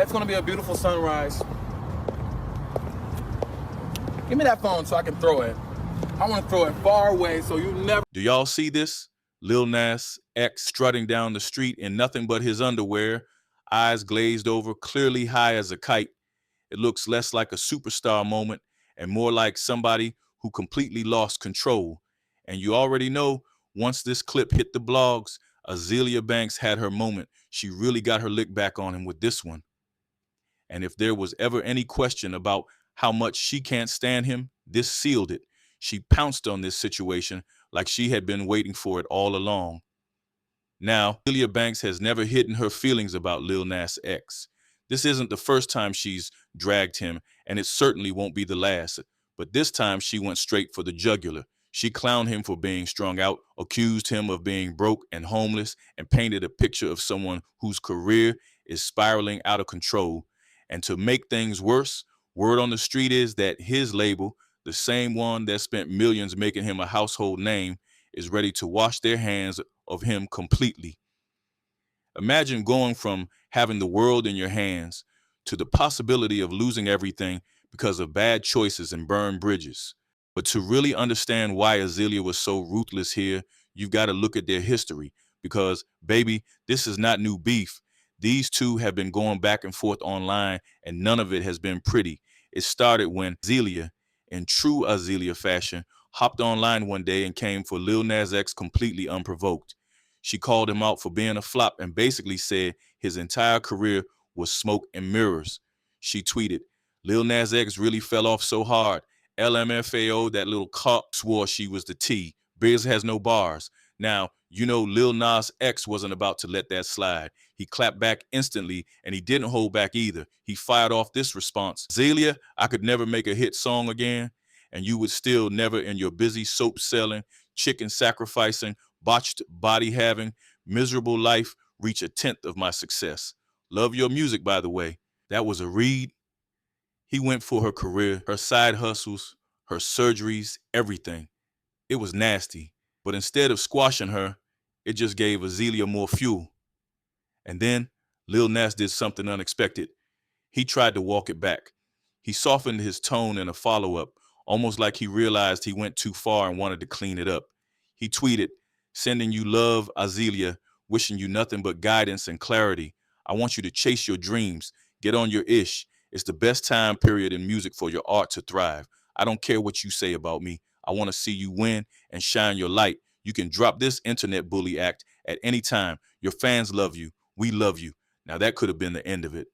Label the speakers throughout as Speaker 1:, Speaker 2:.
Speaker 1: That's gonna be a beautiful sunrise. Give me that phone so I can throw it. I wanna throw it far away so you never...
Speaker 2: Do y'all see this? Lil Nas X strutting down the street in nothing but his underwear, eyes glazed over, clearly high as a kite. It looks less like a superstar moment and more like somebody who completely lost control. And you already know, once this clip hit the blogs, Azealia Banks had her moment. She really got her lick back on him with this one. And if there was ever any question about how much she can't stand him, this sealed it. She pounced on this situation like she had been waiting for it all along. Now, Azealia Banks has never hidden her feelings about Lil Nas X. This isn't the first time she's dragged him, and it certainly won't be the last. But this time she went straight for the jugular. She clowned him for being strung out, accused him of being broke and homeless, and painted a picture of someone whose career is spiraling out of control. And to make things worse, word on the street is that his label, the same one that spent millions making him a household name, is ready to wash their hands of him completely. Imagine going from having the world in your hands to the possibility of losing everything because of bad choices and burned bridges. But to really understand why Azealia was so ruthless here, you've got to look at their history because, baby, this is not new beef. These two have been going back and forth online, and none of it has been pretty. It started when Azealia, in true Azealia fashion, hopped online one day and came for Lil Nas X completely unprovoked. She called him out for being a flop and basically said his entire career was smoke and mirrors. She tweeted, "Lil Nas X really fell off so hard. LMFAO, that little cop, swore she was the T. Biz has no bars." Now, you know Lil Nas X wasn't about to let that slide. He clapped back instantly, and he didn't hold back either. He fired off this response: "Azealia, I could never make a hit song again, and you would still never in your busy soap selling, chicken sacrificing, botched body having, miserable life reach a tenth of my success. Love your music, by the way." That was a read. He went for her career, her side hustles, her surgeries, everything. It was nasty. But instead of squashing her, it just gave Azealia more fuel. And then Lil Nas did something unexpected. He tried to walk it back. He softened his tone in a follow-up, almost like he realized he went too far and wanted to clean it up. He tweeted, "Sending you love, Azealia, wishing you nothing but guidance and clarity. I want you to chase your dreams, get on your ish. It's the best time period in music for your art to thrive. I don't care what you say about me. I want to see you win and shine your light. You can drop this internet bully act at any time. Your fans love you. We love you." Now that could have been the end of it.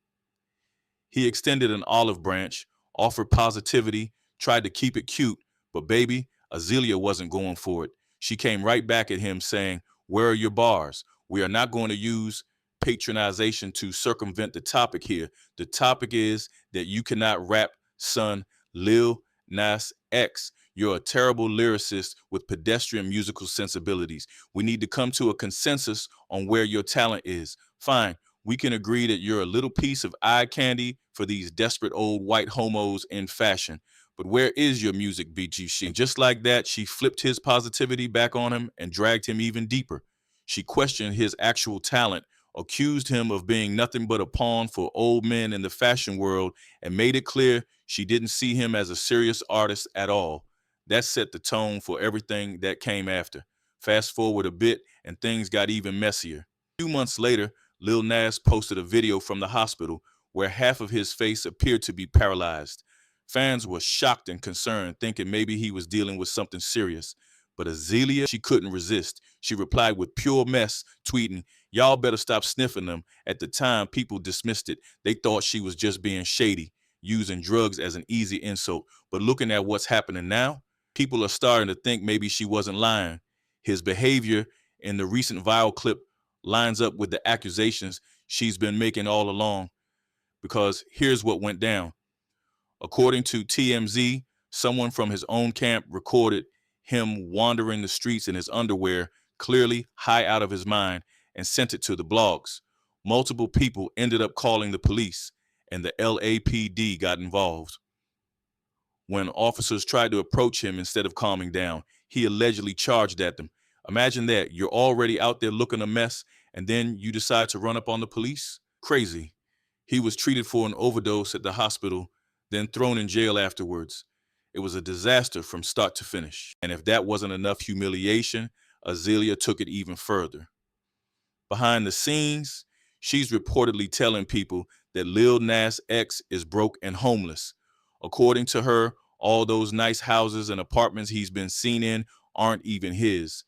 Speaker 2: He extended an olive branch, offered positivity, tried to keep it cute, but baby, Azealia wasn't going for it. She came right back at him saying, "Where are your bars? We are not going to use patronization to circumvent the topic here. The topic is that you cannot rap, son, Lil Nas X. You're a terrible lyricist with pedestrian musical sensibilities. We need to come to a consensus on where your talent is. Fine, we can agree that you're a little piece of eye candy for these desperate old white homos in fashion. But where is your music, BG?" And just like that, she flipped his positivity back on him and dragged him even deeper. She questioned his actual talent, accused him of being nothing but a pawn for old men in the fashion world, and made it clear she didn't see him as a serious artist at all. That set the tone for everything that came after. Fast forward a bit, and things got even messier. 2 months later, Lil Nas posted a video from the hospital where half of his face appeared to be paralyzed. Fans were shocked and concerned, thinking maybe he was dealing with something serious. But Azealia, she couldn't resist. She replied with pure mess, tweeting, "Y'all better stop sniffing them." At the time, people dismissed it. They thought she was just being shady, using drugs as an easy insult. But looking at what's happening now, people are starting to think maybe she wasn't lying. His behavior in the recent viral clip lines up with the accusations she's been making all along. Because here's what went down. According to TMZ, someone from his own camp recorded him wandering the streets in his underwear, clearly high out of his mind, and sent it to the blogs. Multiple people ended up calling the police, and the LAPD got involved. When officers tried to approach him instead of calming down, he allegedly charged at them. Imagine that. You're already out there looking a mess, and then you decide to run up on the police? Crazy. He was treated for an overdose at the hospital, then thrown in jail afterwards. It was a disaster from start to finish. And if that wasn't enough humiliation, Azealia took it even further. Behind the scenes, she's reportedly telling people that Lil Nas X is broke and homeless. According to her, all those nice houses and apartments he's been seen in aren't even his.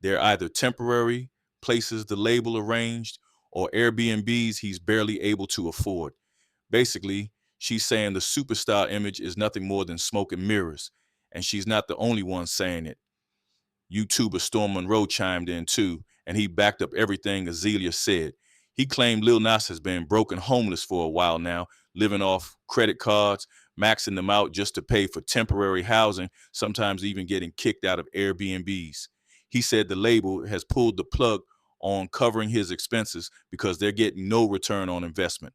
Speaker 2: They're either temporary, places the label arranged, or Airbnbs he's barely able to afford. Basically, she's saying the superstar image is nothing more than smoke and mirrors, and she's not the only one saying it. YouTuber Storm Monroe chimed in too, and he backed up everything Azealia said. He claimed Lil Nas has been broke and homeless for a while now, living off credit cards, maxing them out just to pay for temporary housing, sometimes even getting kicked out of Airbnbs. He said the label has pulled the plug on covering his expenses because they're getting no return on investment.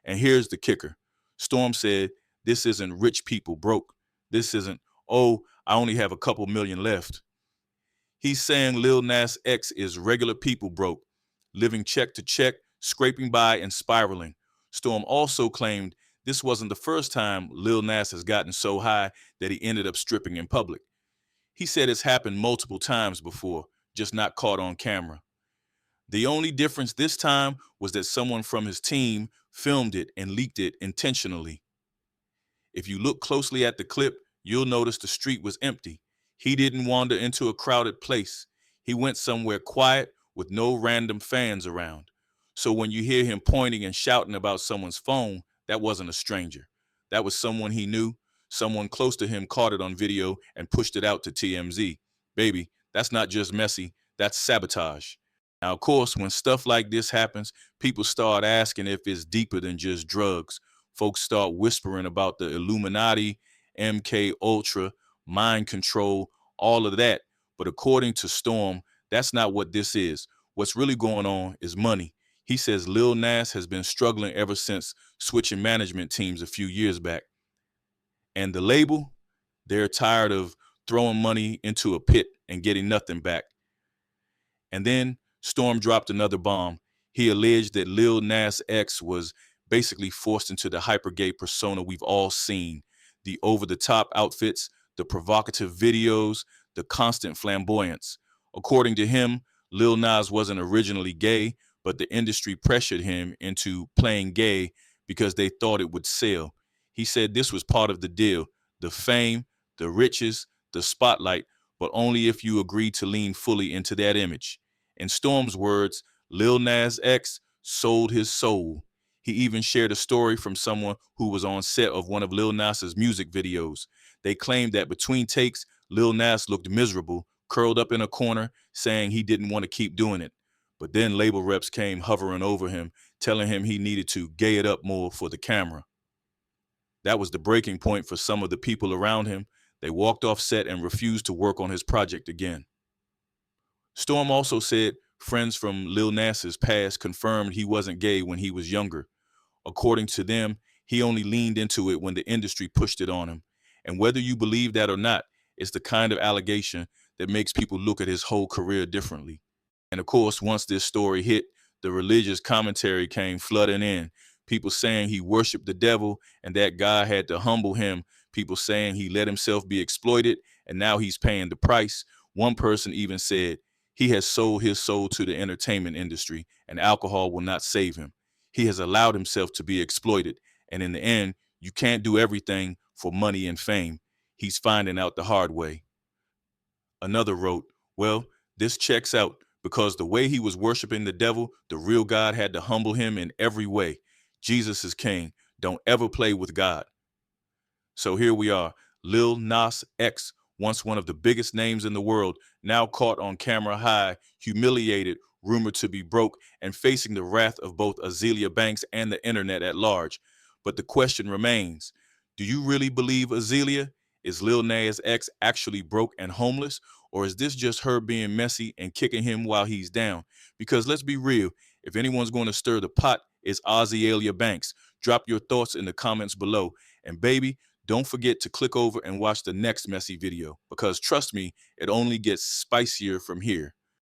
Speaker 2: And here's the kicker. Storm said, this isn't rich people broke. This isn't, oh, I only have a couple million left. He's saying Lil Nas X is regular people broke, living check to check, scraping by and spiraling. Storm also claimed this wasn't the first time Lil Nas has gotten so high that he ended up stripping in public. He said it's happened multiple times before, just not caught on camera. The only difference this time was that someone from his team filmed it and leaked it intentionally. If you look closely at the clip, you'll notice the street was empty. He didn't wander into a crowded place. He went somewhere quiet with no random fans around. So when you hear him pointing and shouting about someone's phone, that wasn't a stranger. That was someone he knew. Someone close to him caught it on video and pushed it out to TMZ. Baby, that's not just messy, that's sabotage. Now, of course, when stuff like this happens, people start asking if it's deeper than just drugs. Folks start whispering about the Illuminati, MK Ultra, mind control, all of that. But according to Storm, that's not what this is. What's really going on is money. He says Lil Nas has been struggling ever since switching management teams a few years back. And the label, they're tired of throwing money into a pit and getting nothing back. And then Storm dropped another bomb. He alleged that Lil Nas X was basically forced into the hyper-gay persona we've all seen. The over-the-top outfits, the provocative videos, the constant flamboyance. According to him, Lil Nas wasn't originally gay, but the industry pressured him into playing gay because they thought it would sell. He said this was part of the deal, the fame, the riches, the spotlight, but only if you agreed to lean fully into that image. In Storm's words, Lil Nas X sold his soul. He even shared a story from someone who was on set of one of Lil Nas's music videos. They claimed that between takes, Lil Nas looked miserable, curled up in a corner, saying he didn't want to keep doing it. But then label reps came hovering over him, telling him he needed to gay it up more for the camera. That was the breaking point for some of the people around him. They walked off set and refused to work on his project again. Storm also said friends from Lil Nas's past confirmed he wasn't gay when he was younger. According to them, he only leaned into it when the industry pushed it on him. And whether you believe that or not, it's the kind of allegation that makes people look at his whole career differently. And of course, once this story hit, the religious commentary came flooding in. People saying he worshiped the devil and that God had to humble him. People saying he let himself be exploited and now he's paying the price. One person even said he has sold his soul to the entertainment industry and alcohol will not save him. He has allowed himself to be exploited. And in the end, you can't do everything for money and fame. He's finding out the hard way. Another wrote, well, this checks out because the way he was worshiping the devil, the real God had to humble him in every way. Jesus is king. Don't ever play with God. So here we are, Lil Nas X, once one of the biggest names in the world, now caught on camera high, humiliated, rumored to be broke, and facing the wrath of both Azealia Banks and the internet at large. But the question remains, do you really believe Azealia? Is Lil Nas X actually broke and homeless? Or is this just her being messy and kicking him while he's down? Because let's be real, if anyone's going to stir the pot, it's Azealia Banks. Drop your thoughts in the comments below. And baby, don't forget to click over and watch the next messy video because trust me, it only gets spicier from here.